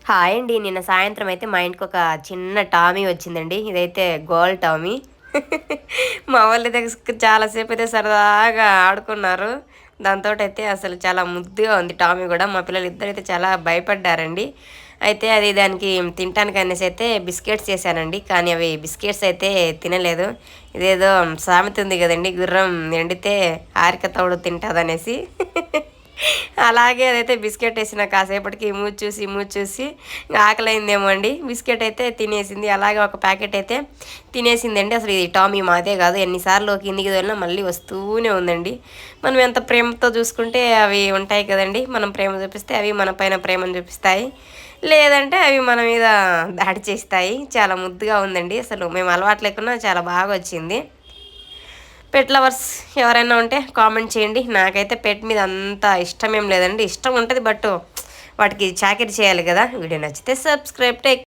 Hi అండి. నిన్న సాయంత్రం అయితే మా ఇంటికి ఒక చిన్న టామీ వచ్చిందండి. ఇదైతే గోల్ టామీ. మా వాళ్ళైతే చాలాసేపు అయితే సరదాగా ఆడుకున్నారు. దాంతోటైతే అసలు చాలా ముద్దుగా ఉంది టామీ గూడా. మా పిల్లలిద్దరైతే చాలా భయపడ్డారండి. అయితే అది దానికి తినటానికి అనేసి అయితే బిస్కెట్స్ చేశానండి. కానీ అవి బిస్కెట్స్ అయితే తినలేదు. ఇదేదో సామెత ఉంది గదండీ! గుర్రం ఎండితే హారిక తౌడు తింటాదనేసి. అలాగే అదైతే బిస్కెట్ వేసిన కాసేపటికి మూతి చూసి ఆకలైందేమో అండి. బిస్కెట్ అయితే తినేసింది. అలాగే ఒక ప్యాకెట్ అయితే తినేసిందండి. అసలు ఇది టామీ మాదే కాదు. ఎన్నిసార్లు కిందికి వెళ్ళినా మళ్ళీ వస్తూనే ఉందండి. మనం ఎంత ప్రేమతో చూసుకుంటే అవి ఉంటాయి కదండి. మనం ప్రేమ చూపిస్తే అవి మన పైన ప్రేమను చూపిస్తాయి. లేదంటే అవి మన మీద దాడి చేస్తాయి. చాలా ముద్దుగా ఉందండి. అసలు మేము అలవాటు లేకున్నా చాలా బాగా వచ్చింది. పెట్ లవర్స్ ఎవరైనా ఉంటే కామెంట్ చేయండి. నాకైతే పెట్ మీద అంత ఇష్టం ఏం లేదండి. ఇష్టం ఉంటుంది బట్ వాటికి చాకరీ చేయాలి కదా. వీడియో నచ్చితే సబ్స్క్రైబ్ టేక్